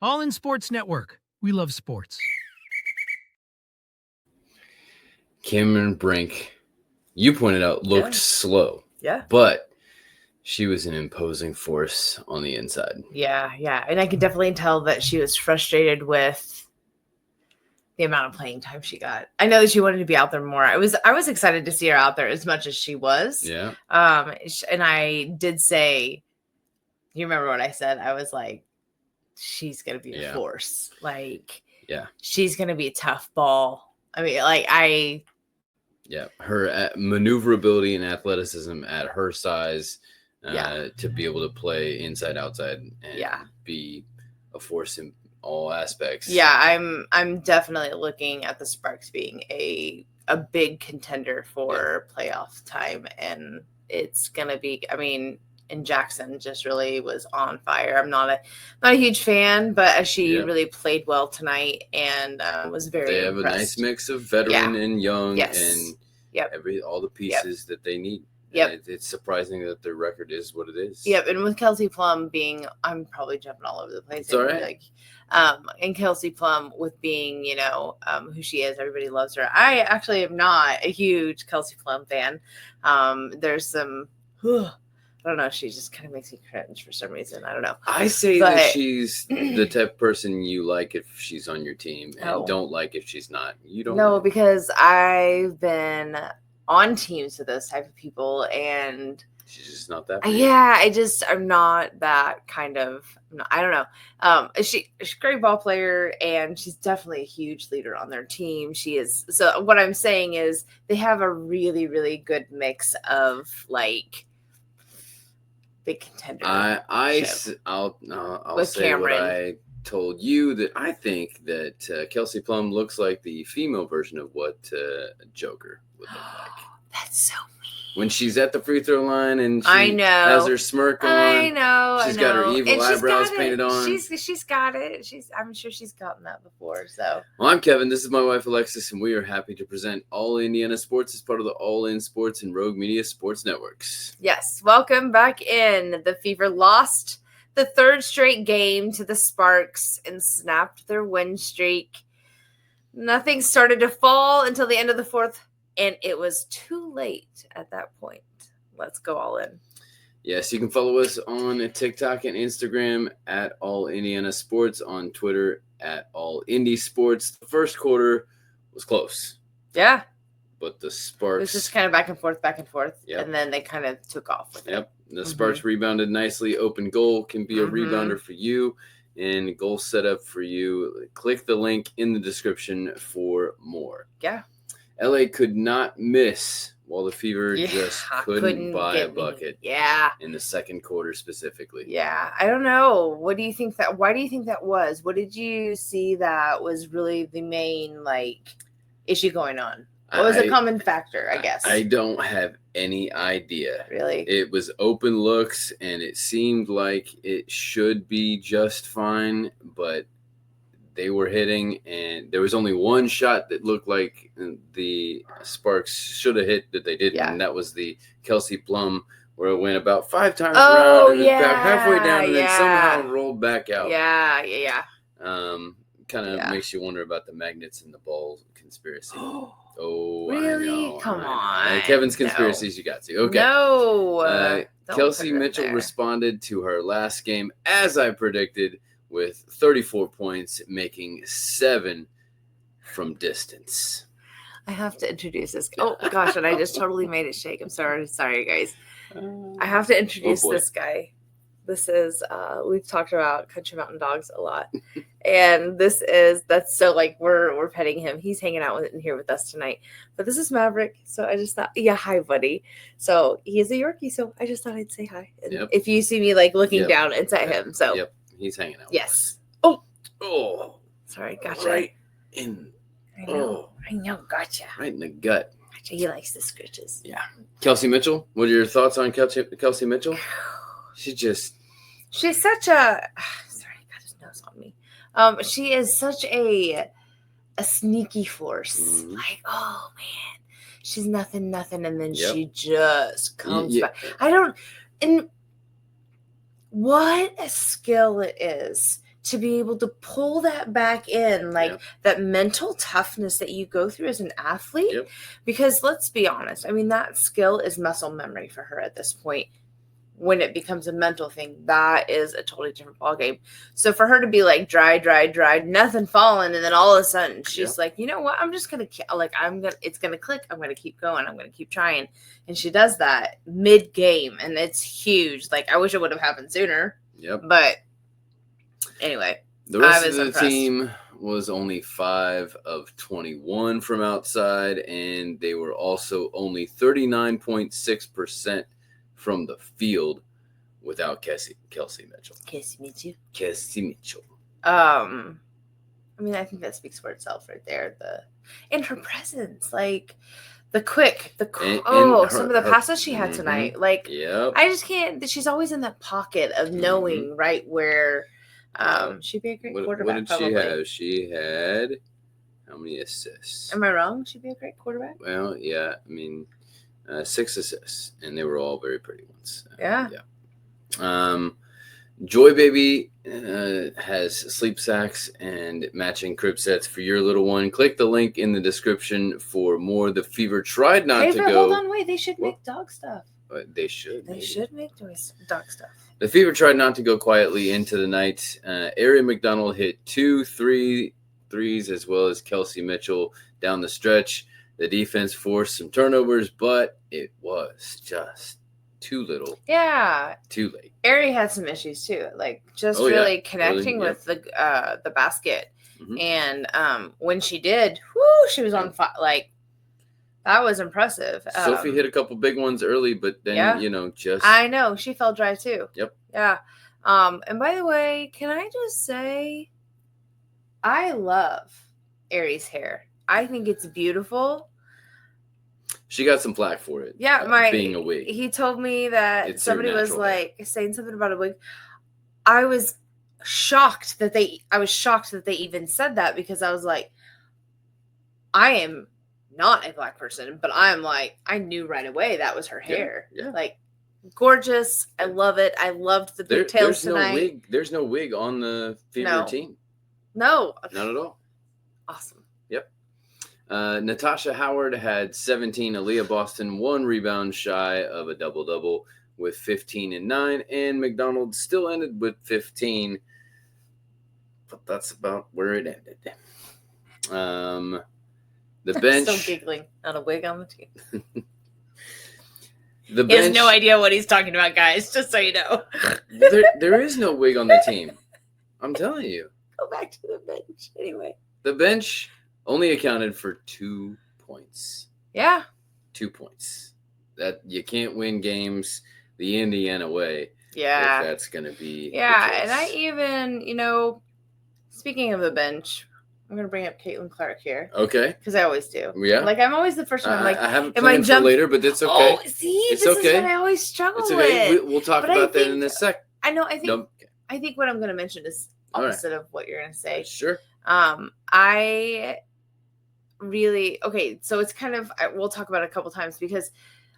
All In Sports Network. We love sports. Cameron Brink, you pointed out, looked slow. Yeah. But she was an imposing force on the inside. Yeah. And I could definitely tell that she was frustrated with the amount of playing time she got. I know that she wanted to be out there more. I was excited to see her out there as much as she was. Yeah. And I did say, you remember what I said? I was like, she's going to be a force. Like, she's going to be a tough ball. I mean, Yeah, her maneuverability and athleticism at her size to be able to play inside, outside, and be a force in all aspects. Yeah, I'm definitely looking at the Sparks being a big contender for playoff time, and it's gonna be. I mean, and Jackson just really was on fire. I'm not a huge fan, but she really played well tonight and was very. They have impressed. A nice mix of veteran and young, and all the pieces that they need. Yep. It's surprising that their record is what it is. Yep, and with Kelsey Plum being, I'm probably jumping all over the place. It's all right. And Kelsey Plum with being, who she is, everybody loves her. I actually am not a huge Kelsey Plum fan. There's some, I don't know, she just kind of makes me cringe for some reason. I don't know. I say that she's the type of person you like if she's on your team and don't like if she's not. You don't. No, because I've been on teams with those type of people, and she's just not that. I'm not that kind of. I don't know. She's a great ball player, and she's definitely a huge leader on their team. She is. So what I'm saying is they have a really, really good mix of like big contender. I'll say Cameron. what I told you, that I think that Kelsey Plum looks like the female version of what Joker would look like. That's so mean. When she's at the free throw line and she has her smirk on. I know. She's got her evil eyebrows painted on. She's got it. I'm sure she's gotten that before. So. Well, I'm Kevin. This is my wife Alexis, and we are happy to present All Indiana Sports as part of the All In Sports and Rogue Media Sports Networks. Yes, welcome back in. The Fever lost the third straight game to the Sparks and snapped their win streak. Nothing started to fall until the end of the fourth, and it was too late at that point. Let's go all in. Yes, you can follow us on TikTok and Instagram at All Indiana Sports, on Twitter at All Indy Sports. The first quarter was close. Yeah. But the Sparks... It was just kind of back and forth, yep. and then they kind of took off with it. The Sparks rebounded nicely. Open goal can be a rebounder for you, and goal setup for you. Click the link in the description for more. Yeah. LA could not miss, while the Fever just couldn't buy a bucket. In the second quarter specifically. Yeah. I don't know. Why do you think that was? What did you see that was really the main issue going on? What was a common factor, I guess? I don't have any idea. Really? It was open looks, and it seemed like it should be just fine, but they were hitting, and there was only one shot that looked like the Sparks should have hit that they didn't, and that was the Kelsey Plum, where it went about 5 times around and got halfway down and then somehow rolled back out. Yeah. Kind of makes you wonder about the magnets in the ball conspiracy. Really? Come on. Kevin's conspiracies, you got to. Okay. No. Kelsey Mitchell responded to her last game, as I predicted, with 34 points, making 7 from distance. I have to introduce this. Oh, gosh, and I just totally made it shake. I'm sorry, guys. I have to introduce this guy. This is, we've talked about Country Mountain Dogs a lot. And that's so we're petting him. He's hanging out in here with us tonight. But this is Maverick. So I just thought, hi, buddy. So he is a Yorkie. So I just thought I'd say hi. And if you see me looking down, it's at him. So he's hanging out. Yes. Oh. Sorry, gotcha. Right in. I know, gotcha. Right in the gut. Gotcha. He likes the scritches. Yeah. Kelsey Mitchell. What are your thoughts on Kelsey Mitchell? She's such a sorry, I got his nose on me. She is such a sneaky force. Oh man, she's nothing, and then she just comes back. And what a skill it is to be able to pull that back in, like Yep. that mental toughness that you go through as an athlete. Yep. Because let's be honest, I mean, that skill is muscle memory for her at this point. When it becomes a mental thing, that is a totally different ballgame. So for her to be like dry, nothing falling, and then all of a sudden she's like, you know what? I'm just gonna it's gonna click. I'm gonna keep going. I'm gonna keep trying, and she does that mid game, and it's huge. Like I wish it would have happened sooner. Yep. But anyway, the rest of the impressed. team was only 5 of 21 from outside, and they were also only 39.6% from the field without Kelsey Mitchell. Kelsey Mitchell. I mean, I think that speaks for itself right there. And her presence, like some of the passes she had tonight. Like, yep. I just can't. She's always in that pocket of knowing right where. She'd be a great quarterback. What did probably. she have? She had how many assists? Am I wrong? She'd be a great quarterback. Well, yeah. I mean, 6 assists, and they were all very pretty ones. Yeah. Joi Baby has sleep sacks and matching crib sets for your little one. Click the link in the description for more. The Fever tried not to go. Hold on, wait. They should make dog stuff. They should. They should make dog stuff. The Fever tried not to go quietly into the night. Ari McDonald hit 2 3s as well as Kelsey Mitchell down the stretch. The defense forced some turnovers, but it was just too little. Yeah. Too late. Ari had some issues too, like just really connecting with the basket. Mm-hmm. And when she did, she was on fire. Like that was impressive. Sophie hit a couple big ones early, but then I know she fell dry too. Yep. Yeah. And by the way, can I just say, I love Ari's hair. I think it's beautiful. She got some flack for it. Yeah, being a wig. He told me that somebody was like saying something about a wig. I was shocked that they even said that, because I was like, I am not a black person, but I'm like, I knew right away that was her hair. Yeah. Like gorgeous. I love it. I loved the pigtails tonight. There's no wig on the Fever team. No. Not at all. Awesome. Yep. Natasha Howard had 17. Aaliyah Boston 1 rebound shy of a double-double with 15 and 9. And McDonald still ended with 15. But that's about where it ended. The bench. I'm still giggling. Not a wig on the team. The bench, he has no idea what he's talking about, guys, just so you know. there is no wig on the team. I'm telling you. Go back to the bench. Anyway. The bench only accounted for 2 points. Yeah. 2 points. That you can't win games the Indiana way. Yeah. If that's going to be. Yeah. And I even, speaking of the bench, I'm going to bring up Caitlin Clark here. Okay. Because I always do. Yeah. Like, I'm always the first one. Like, I haven't planned for later, but it's okay. Oh, see? It's this okay. is what I always struggle it's okay. with. We'll talk about that in a sec. I know. I think what I'm going to mention is opposite of what you're going to say. Sure. I really, so it's kind of, we'll talk about it a couple times, because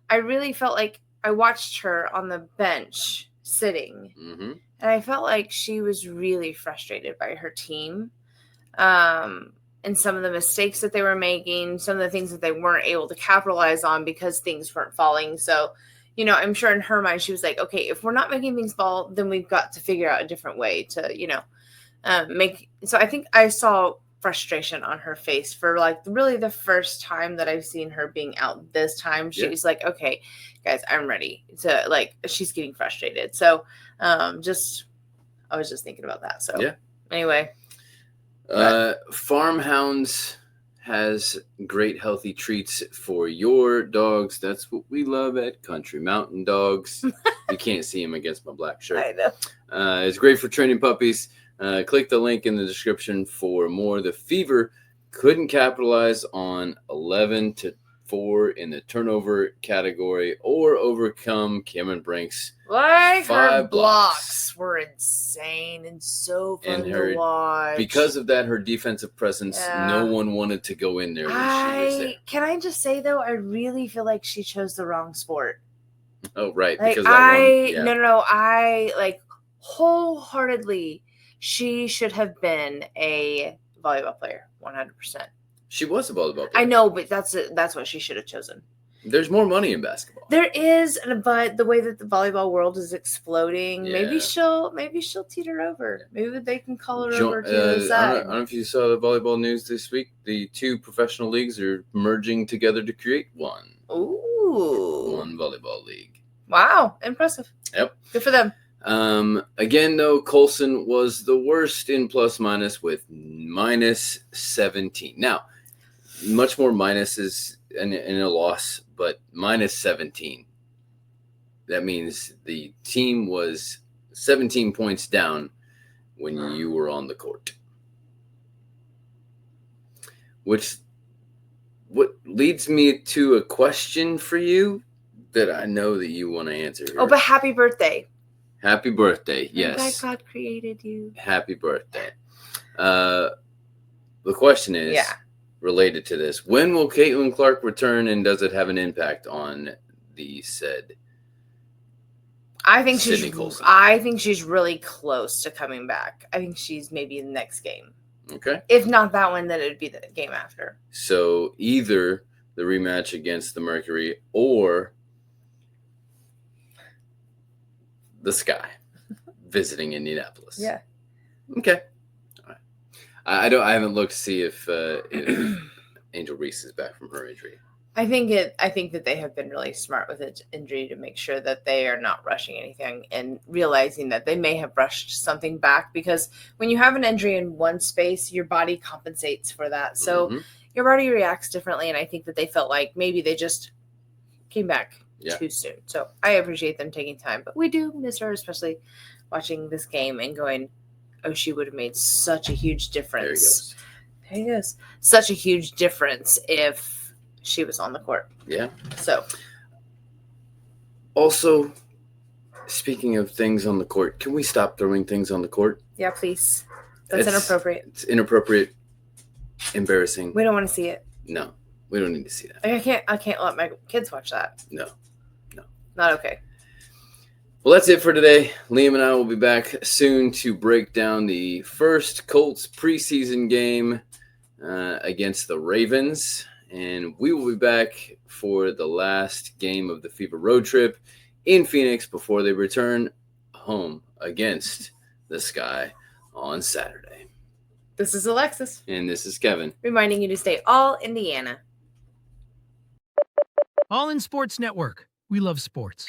I really felt like I watched her on the bench sitting, and I felt like she was really frustrated by her team, and some of the mistakes that they were making, some of the things that they weren't able to capitalize on because things weren't falling. So, I'm sure in her mind, she was like, okay, if we're not making things fall, then we've got to figure out a different way to, make. So I think I saw frustration on her face for like really the first time that I've seen her being out this time. She's like, okay, guys, I'm ready to, like, she's getting frustrated. So I was just thinking about that. So anyway. Farm Hounds has great healthy treats for your dogs. That's what we love at Country Mountain Dogs. You can't see him against my black shirt. I know. It's great for training puppies. Click the link in the description for more. The Fever couldn't capitalize on 11-4 in the turnover category or overcome Cameron Brink's her blocks were insane and so fun to watch. Because of that, her defensive presence, no one wanted to go in there when she was there. Can I just say, though, I really feel like she chose the wrong sport. Oh, right. Like, because that one, no, I, like, wholeheartedly, She should have been a volleyball player, 100%. She was a volleyball player. I know, but that's what she should have chosen. There's more money in basketball. There is, but the way that the volleyball world is exploding, maybe she'll teeter over. Maybe they can call her over to the side. I don't know if you saw the volleyball news this week. The 2 professional leagues are merging together to create one. Ooh. One volleyball league. Wow, impressive. Yep. Good for them. Again, though, Colson was the worst in plus minus with minus 17. Now, much more minuses in a loss, but minus 17. That means the team was 17 points down when you were on the court. What leads me to a question for you that I know that you want to answer here. Oh, but happy birthday. Happy birthday, yes. That God created you. Happy birthday. The question is related to this. When will Caitlin Clark return, and does it have an impact on the said Sydney Colson? I think she's really close to coming back. I think she's maybe in the next game. Okay. If not that one, then it would be the game after. So either the rematch against the Mercury or the Sky visiting Indianapolis. Yeah. Okay. All right. I haven't looked to see if Angel Reese is back from her injury. I think that they have been really smart with its injury to make sure that they are not rushing anything and realizing that they may have rushed something back, because when you have an injury in one space, your body compensates for that. So your body reacts differently, and I think that they felt like maybe they just came back too soon. So I appreciate them taking time, but we do miss her, especially watching this game and going, oh, she would have made such a huge difference. There he goes. Such a huge difference if she was on the court. Yeah. So. Also, speaking of things on the court, can we stop throwing things on the court? Yeah, please. That's inappropriate. It's inappropriate, embarrassing. We don't want to see it. No, we don't need to see that. I can't let my kids watch that. No. Not okay. Well, that's it for today. Liam and I will be back soon to break down the first Colts preseason game against the Ravens. And we will be back for the last game of the FIBA road trip in Phoenix before they return home against the Sky on Saturday. This is Alexis. And this is Kevin. Reminding you to stay all Indiana. All in Sports Network. We love sports.